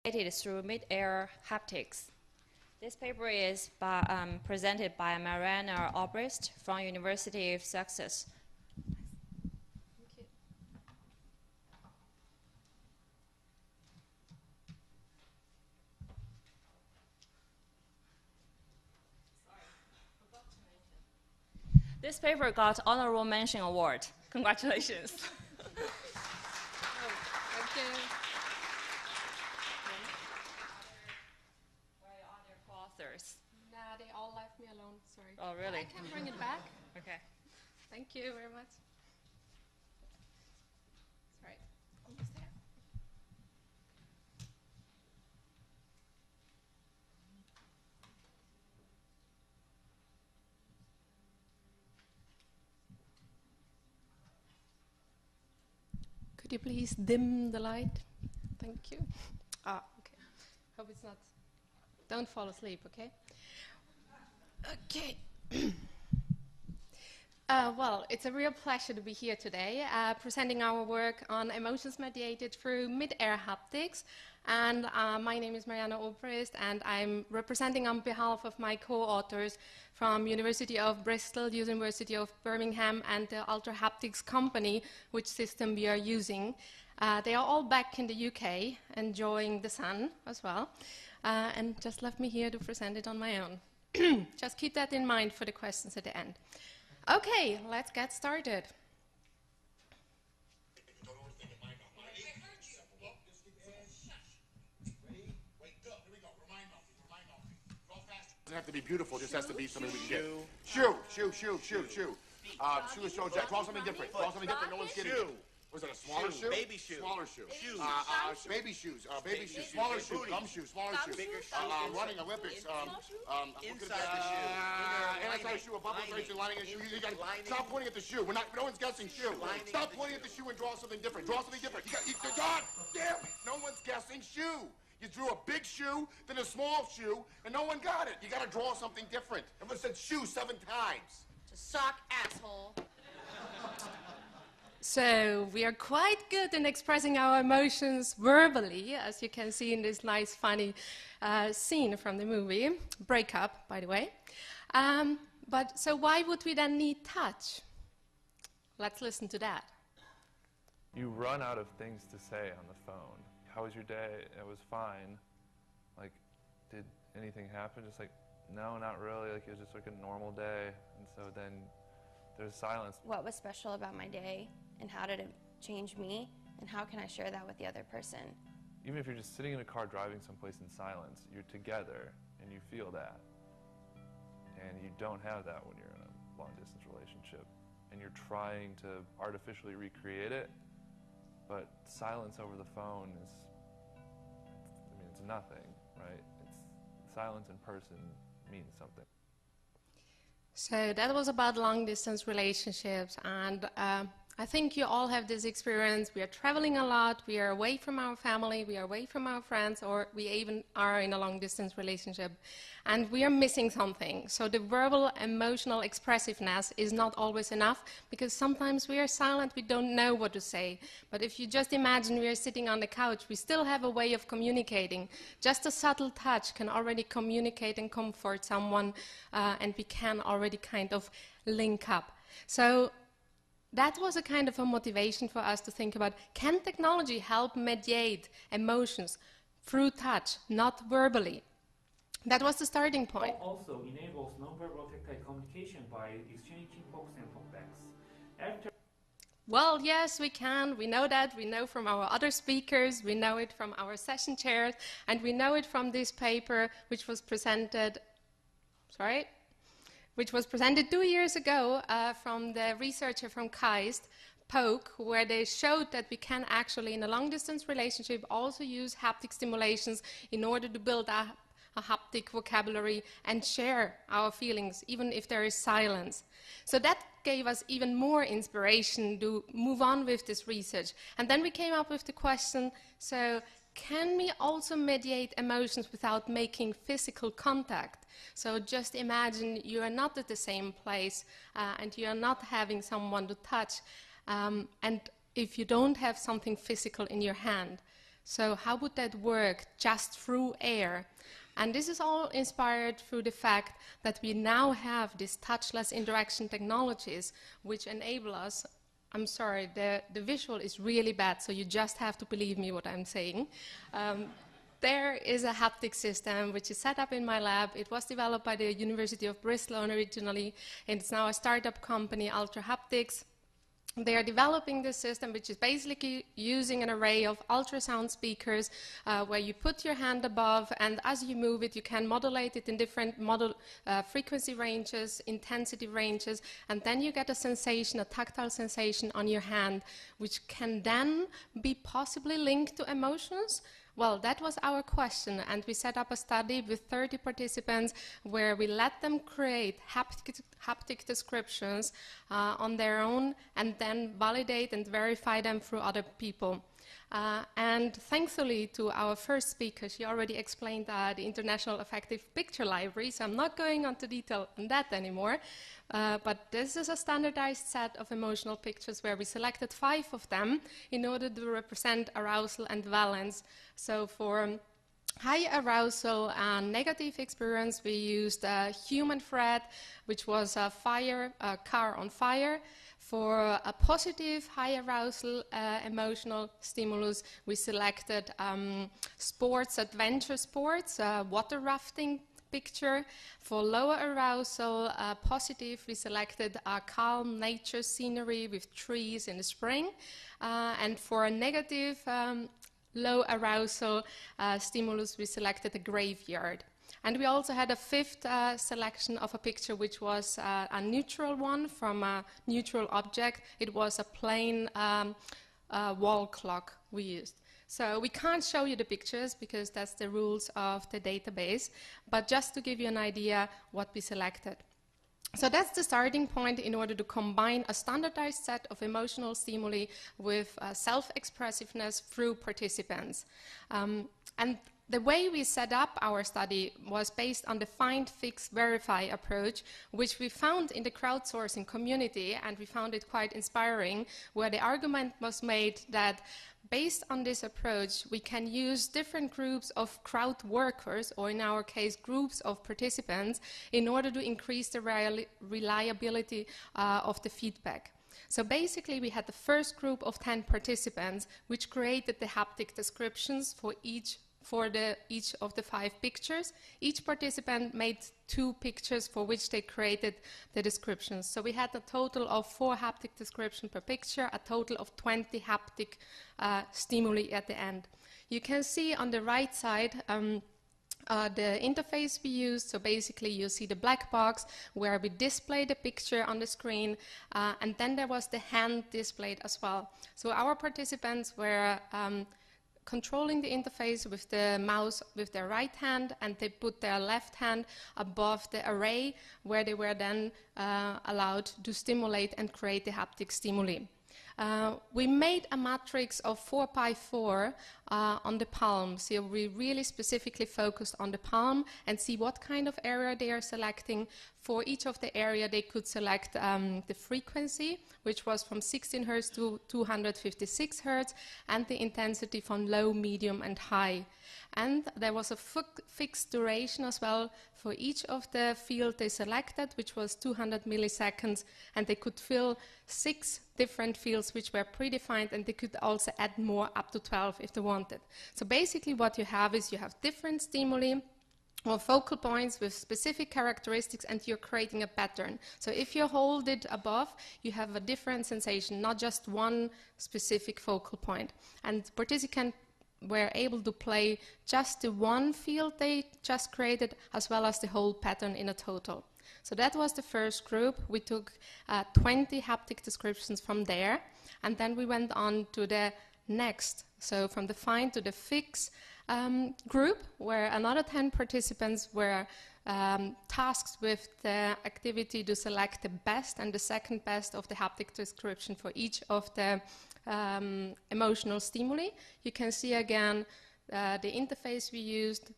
mediated through mid-air haptics. This paper is presented by Marianna Obrist from University of Sussex. This paper got honorable mention award. Congratulations. Thank you. Where are other co-authors? Nah, they all left me alone. Sorry. Oh, really? I can bring it back. Okay. Thank you very much. Sorry. Almost there. Could you please dim the light? Thank you. Ah, okay. Hope it's not. Don't fall asleep, okay? Okay. Well, it's a real pleasure to be here today, presenting our work on emotions mediated through mid-air haptics. And my name is Marianna Obrist, and I'm representing on behalf of my co-authors from University of Bristol, University of Birmingham, and the Ultra Haptics company, which system we are using. They are all back in the UK, enjoying the sun as well, and just left me here to present it on my own. Just keep that in mind for the questions at the end. Okay, let's get started. Doesn't have to be beautiful, just has to be something we can get. Shoe is so jacked. Draw something different. Draw something different. No one's getting it. Was it a smaller shoe? Baby shoe. Smaller shoe. Shoes. Baby shoes. Baby shoes. Smaller shoe. Gum shoe. Smaller shoe. Bigger shoe. Running Olympics. Inside the shoe. Inside the shoe. A bubble inflation lining a shoe. You gotta stop pointing at the shoe. No one's guessing shoe. Stop pointing at the shoe and draw something different. Draw something different. God damn it! No one's guessing shoe. You drew a big shoe, then a small shoe, and no one got it. You gotta draw something different. Everyone said shoe 7 times. Just sock, asshole. So we are quite good in expressing our emotions verbally, as you can see in this nice, funny scene from the movie. Breakup, by the way. So why would we then need touch? Let's listen to that. You run out of things to say on the phone. How was your day? It was fine. Like, did anything happen? Just like, no, not really. Like, it was just like a normal day. And so then there's silence. What was special about my day, and how did it change me, and how can I share that with the other person? Even if you're just sitting in a car driving someplace in silence, you're together and you feel that. And you don't have that when you're in a long-distance relationship. And you're trying to artificially recreate it, but silence over the phone is, it's nothing, right? Silence in person means something. So that was about long-distance relationships, and I think you all have this experience. We are traveling a lot, we are away from our family, we are away from our friends, or we even are in a long-distance relationship, and we are missing something. So the verbal, emotional expressiveness is not always enough, because sometimes we are silent, we don't know what to say. But if you just imagine we are sitting on the couch, we still have a way of communicating. Just a subtle touch can already communicate and comfort someone, and we can already kind of link up. So that was a kind of a motivation for us to think about, can technology help mediate emotions through touch, not verbally? That was the starting point. Also enables non-verbal tactile communication by exchanging pokes and pokebacks. Well, yes, we can. We know that. We know from our other speakers. We know it from our session chairs. And we know it from this paper, which was presented, which was presented 2 years ago from the researcher from KAIST, Poke, where they showed that we can actually, in a long-distance relationship, also use haptic stimulations in order to build a haptic vocabulary and share our feelings, even if there is silence. So that gave us even more inspiration to move on with this research. And then we came up with the question, so can we also mediate emotions without making physical contact? So just imagine you are not at the same place and you are not having someone to touch. And if you don't have something physical in your hand, So how would that work just through air? And this is all inspired through the fact that we now have these touchless interaction technologies which enable us. I'm sorry, the visual is really bad, so you just have to believe me what I'm saying. There is a haptic system which is set up in my lab. It was developed by the University of Bristol originally, and it's now a startup company, Haptics. They are developing this system, which is basically using an array of ultrasound speakers where you put your hand above, and as you move it, you can modulate it in different frequency ranges, intensity ranges, and then you get a sensation, a tactile sensation on your hand, which can then be possibly linked to emotions. Well, that was our question, and we set up a study with 30 participants where we let them create haptic descriptions on their own and then validate and verify them through other people. And thankfully to our first speaker, she already explained the International Affective Picture Library, so I'm not going into detail on that anymore. But this is a standardized set of emotional pictures where we selected 5 of them in order to represent arousal and valence. So for high arousal and negative experience, we used a human threat, which was a car on fire. For a positive high arousal emotional stimulus, we selected sports, adventure sports, water rafting picture. For lower arousal, positive, we selected a calm nature scenery with trees in the spring. And for a negative, low arousal stimulus, we selected a graveyard. And we also had a 5th selection of a picture, which was a neutral one from a neutral object. It was a plain wall clock we used. So we can't show you the pictures because that's the rules of the database, but just to give you an idea what we selected. So that's the starting point in order to combine a standardized set of emotional stimuli with self-expressiveness through participants. And the way we set up our study was based on the find, fix, verify approach, which we found in the crowdsourcing community, and we found it quite inspiring, where the argument was made that based on this approach, we can use different groups of crowd workers, or in our case, groups of participants, in order to increase the reliability of the feedback. So basically, we had the first group of 10 participants, which created the haptic descriptions for each of the 5 pictures. Each participant made 2 pictures for which they created the descriptions. So we had a total of 4 haptic descriptions per picture, a total of 20 haptic stimuli at the end. You can see on the right side the interface we used. So basically you see the black box where we display the picture on the screen, and then there was the hand displayed as well. So our participants were controlling the interface with the mouse with their right hand, and they put their left hand above the array where they were then allowed to stimulate and create the haptic stimuli. We made a matrix of 4 by 4 on the palm, so we really specifically focused on the palm and see what kind of area they are selecting. For each of the area, they could select the frequency, which was from 16 Hertz to 256 Hertz, and the intensity from low, medium, and high. And there was a fixed duration as well for each of the field they selected, which was 200 milliseconds, and they could fill 6 different fields which were predefined, and they could also add more, up to 12 if they wanted. So basically what you have is you have different stimuli or focal points with specific characteristics, and you're creating a pattern. So if you hold it above, you have a different sensation, not just one specific focal point. And participants were able to play just the one field they just created, as well as the whole pattern in a total. So that was the first group. We took 20 haptic descriptions from there, and then we went on to the next. So from the find to the fix group, where another 10 participants were tasked with the activity to select the best and the second best of the haptic description for each of the emotional stimuli. You can see again the interface we used,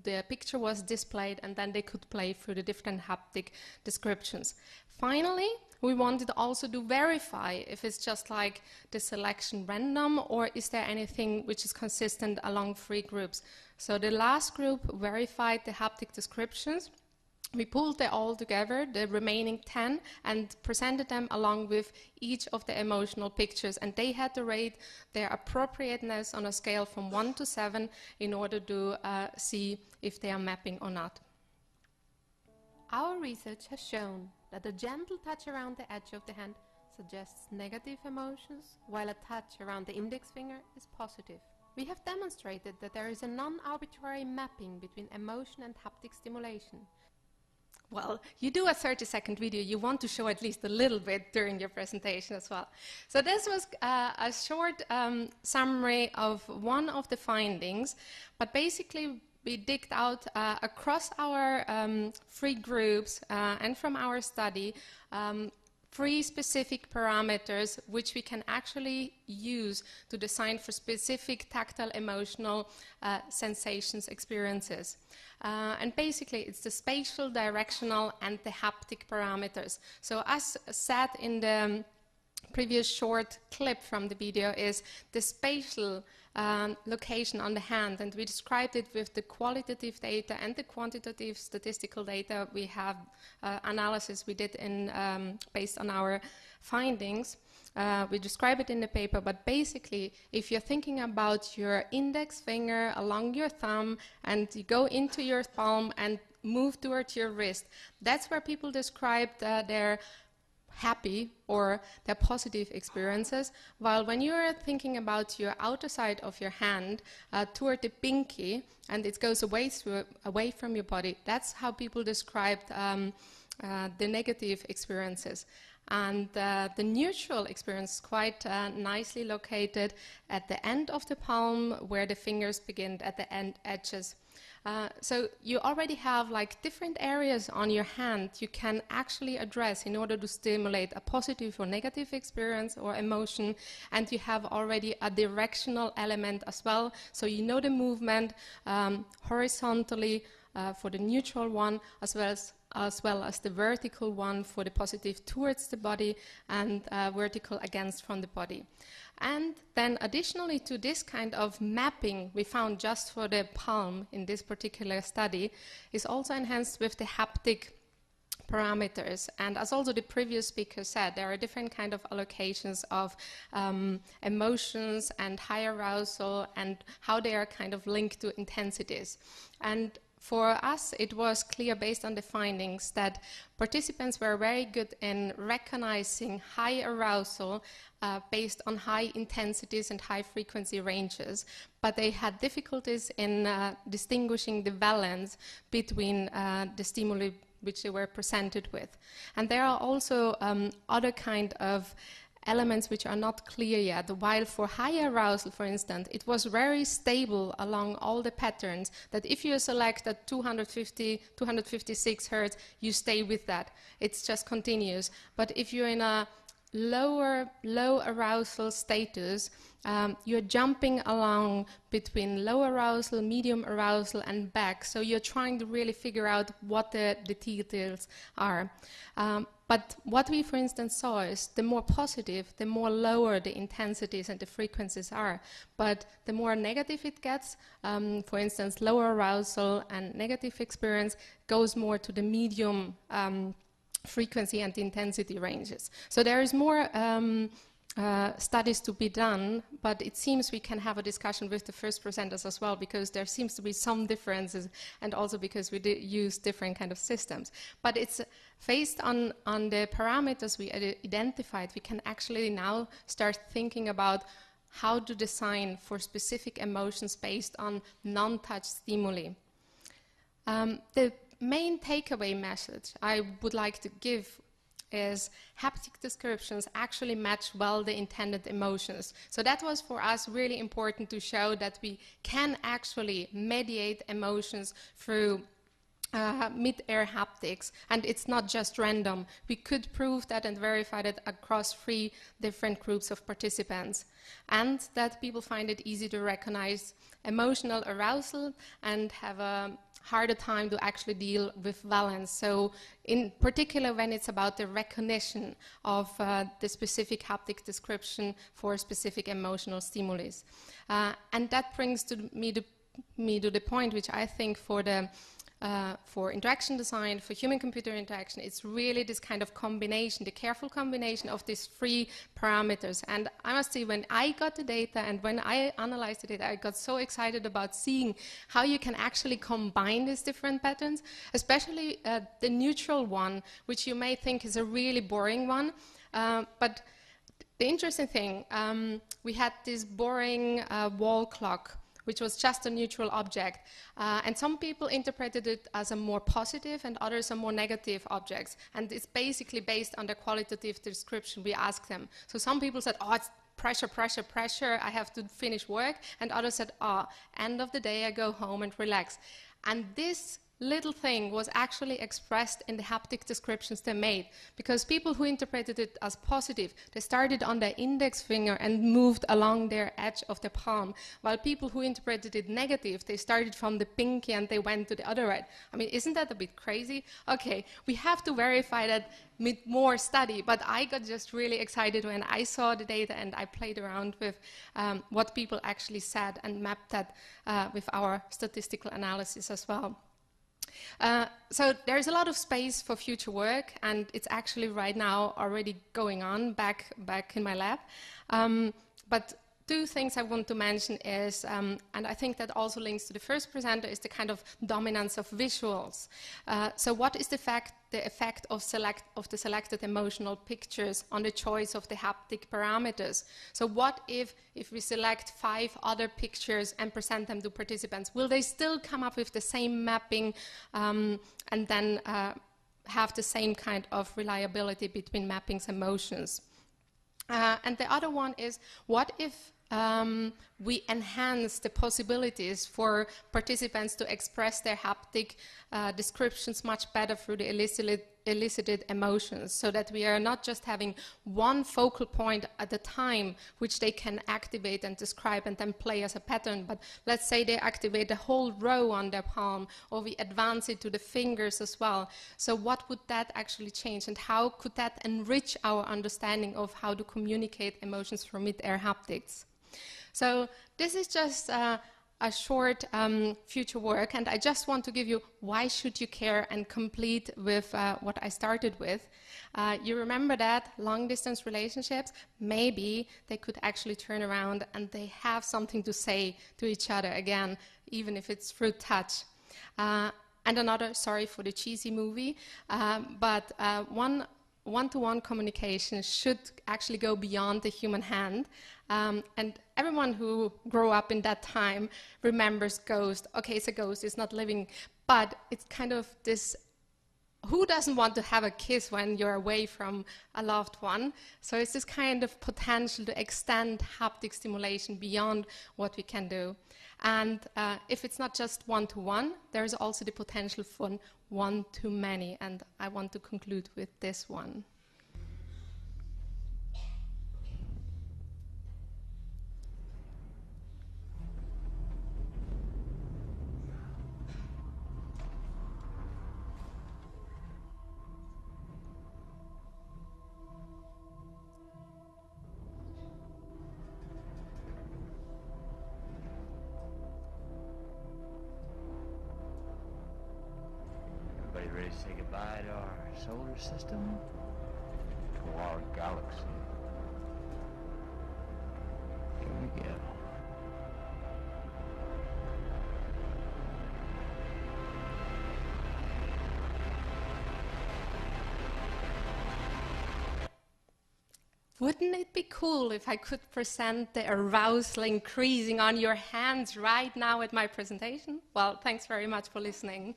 the picture was displayed, and then they could play through the different haptic descriptions. Finally, we wanted also to verify if it's just like the selection random, or is there anything which is consistent along 3 groups. So the last group verified the haptic descriptions. We pulled them all together, the remaining 10, and presented them along with each of the emotional pictures, and they had to rate their appropriateness on a scale from 1 to 7 in order to see if they are mapping or not. Our research has shown that a gentle touch around the edge of the hand suggests negative emotions, while a touch around the index finger is positive. We have demonstrated that there is a non-arbitrary mapping between emotion and haptic stimulation. Well, you do a 30-second video, you want to show at least a little bit during your presentation as well. So this was a short summary of one of the findings, but basically we digged out across our 3 groups and from our study 3 specific parameters which we can actually use to design for specific tactile emotional sensations, experiences. And basically it's the spatial, directional and the haptic parameters. So as said in the previous short clip from the video, is the spatial location on the hand, and we described it with the qualitative data and the quantitative statistical data we have, analysis we did in, based on our findings. We describe it in the paper, but basically if you're thinking about your index finger along your thumb and you go into your palm and move towards your wrist, that's where people described their happy or their positive experiences, while when you're thinking about your outer side of your hand toward the pinky and it goes away from your body, that's how people described the negative experiences. And the neutral experience is quite nicely located at the end of the palm, where the fingers begin at the end edges. So you already have like different areas on your hand you can actually address in order to stimulate a positive or negative experience or emotion, and you have already a directional element as well, so you know the movement horizontally for the neutral one, as well as the vertical one for the positive towards the body, and vertical against from the body. And then additionally to this kind of mapping we found just for the palm in this particular study is also enhanced with the haptic parameters. And as also the previous speaker said, there are different kind of allocations of emotions and high arousal and how they are kind of linked to intensities. And for us, it was clear based on the findings that participants were very good in recognizing high arousal based on high intensities and high frequency ranges, but they had difficulties in distinguishing the balance between the stimuli which they were presented with. And there are also other kind of elements which are not clear yet, while for high arousal, for instance, it was very stable along all the patterns, that if you select at 256 hertz, you stay with that. It's just continuous. But if you're in a low arousal status, you're jumping along between low arousal, medium arousal, and back. So you're trying to really figure out what the details are. But what we, for instance, saw is the more positive, the more lower the intensities and the frequencies are. But the more negative it gets, for instance, lower arousal and negative experience goes more to the medium frequency and intensity ranges. So there is more studies to be done, but it seems we can have a discussion with the first presenters as well, because there seems to be some differences, and also because we use different kind of systems. But it's based on the parameters we identified, we can actually now start thinking about how to design for specific emotions based on non-touch stimuli. The main takeaway message I would like to give is haptic descriptions actually match well the intended emotions. So that was for us really important to show that we can actually mediate emotions through mid-air haptics, and it's not just random. We could prove that and verify that across 3 different groups of participants, and that people find it easy to recognize emotional arousal and have a harder time to actually deal with valence. So in particular when it's about the recognition of the specific haptic description for specific emotional stimulus. And that brings me to the point which I think for interaction design, for human-computer interaction, it's really this kind of combination, the careful combination of these three parameters. And I must say, when I got the data and when I analyzed the data, I got so excited about seeing how you can actually combine these different patterns, especially the neutral one, which you may think is a really boring one. But the interesting thing, we had this boring wall clock, which was just a neutral object. And some people interpreted it as a more positive and others a more negative objects. And it's basically based on the qualitative description we asked them. So some people said, oh, it's pressure, pressure, pressure, I have to finish work. And others said, oh, end of the day, I go home and relax. And this little thing was actually expressed in the haptic descriptions they made, because people who interpreted it as positive, they started on their index finger and moved along their edge of the palm, while people who interpreted it negative, they started from the pinky and they went to the other end. I mean, isn't that a bit crazy? Okay, we have to verify that with more study, but I got just really excited when I saw the data and I played around with what people actually said and mapped that with our statistical analysis as well. So there's a lot of space for future work, and it's actually right now already going on back in my lab. But two things I want to mention is, and I think that also links to the first presenter, is the kind of dominance of visuals. So what is the effect of the selected emotional pictures on the choice of the haptic parameters? So what if we select 5 other pictures and present them to participants? Will they still come up with the same mapping and then have the same kind of reliability between mappings and motions? And the other one is, what if we enhance the possibilities for participants to express their haptic descriptions much better through the elicited emotions, so that we are not just having one focal point at a time which they can activate and describe and then play as a pattern, but let's say they activate the whole row on their palm, or we advance it to the fingers as well. So what would that actually change, and how could that enrich our understanding of how to communicate emotions from mid-air haptics? So this is just a short future work, and I just want to give you why should you care and complete with what I started with. You remember that long-distance relationships, maybe they could actually turn around and they have something to say to each other again, even if it's through touch. And another, sorry for the cheesy movie, but one-to-one communication should actually go beyond the human hand. And everyone who grew up in that time remembers Ghost. Okay, it's a ghost, it's not living, but it's kind of this, who doesn't want to have a kiss when you're away from a loved one? So it's this kind of potential to extend haptic stimulation beyond what we can do. And if it's not just one-to-one, there's also the potential for one-to-many, and I want to conclude with this one. Everybody ready to say goodbye to our solar system? To our galaxy? Here we go. Wouldn't it be cool if I could present the arousal increasing on your hands right now at my presentation? Well, thanks very much for listening.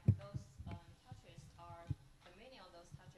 Those touches are, the meaning of those touches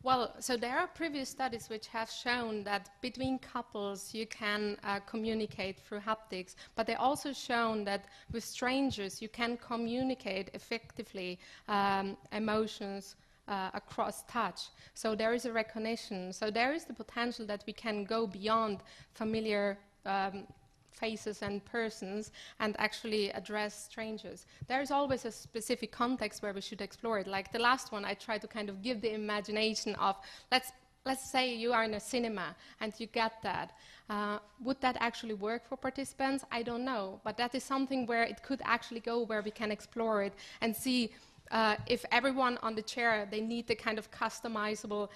Well, so there are previous studies which have shown that between couples you can communicate through haptics, but they also shown that with strangers you can communicate effectively emotions across touch. So there is a recognition. So there is the potential that we can go beyond familiar faces and persons and actually address strangers. There is always a specific context where we should explore it. Like the last one, I try to kind of give the imagination of, let's say you are in a cinema and you get that. Would that actually work for participants? I don't know, but that is something where it could actually go, where we can explore it and see if everyone on the chair, they need the kind of customizable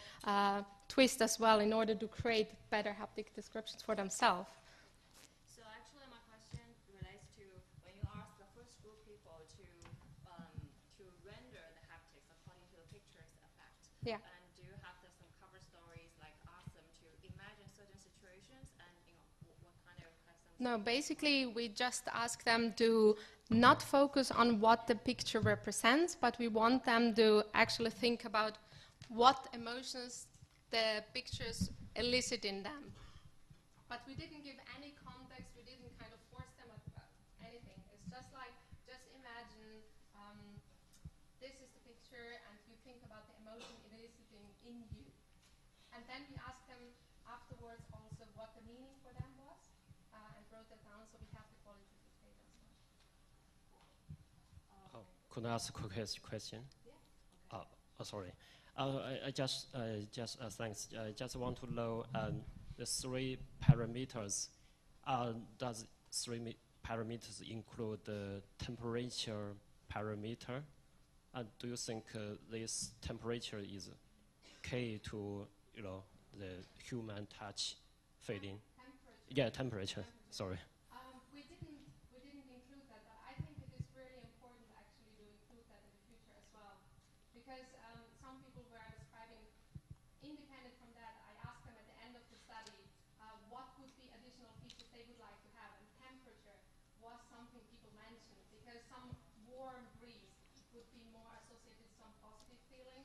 twist as well in order to create better haptic descriptions for themselves. So actually my question relates to when you ask the first group people to render the haptics according to the picture's effect. Yeah. And do you have some cover stories, like ask them to imagine certain situations and what kind of custom? No, basically we just ask them to not focus on what the picture represents, but we want them to actually think about what emotions the pictures elicit in them. But we didn't give any context, we didn't kind of force them at anything. It's just like, just imagine this is the picture and you think about the emotion eliciting in you. And then we ask them afterwards also what the meaning for them was and wrote that down so we have the qualitative data as well. Could I ask a quick question? Yeah. Okay. Sorry. I just thanks. I just want to know the 3 parameters. Does 3 parameters include the temperature parameter? Do you think this temperature is key to the human touch feeling? Temperature. Yeah, temperature. Sorry. We didn't include that, but I think it is really important actually to include that in the future as well, because some people were describing. Independent from that, I asked them at the end of the study what would be additional features they would like to have, and temperature was something people mentioned, because some warm breeze would be more associated with some positive feeling,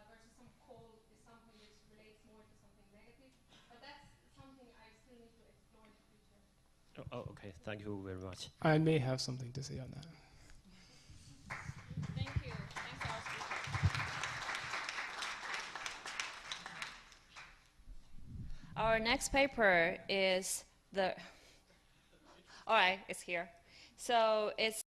versus some cold is something which relates more to something negative. But that's something I still need to explore in the future. Okay. Thank you very much. I may have something to say on that. Thank you. Thanks, our speaker. Our next paper is all right, it's here. So it's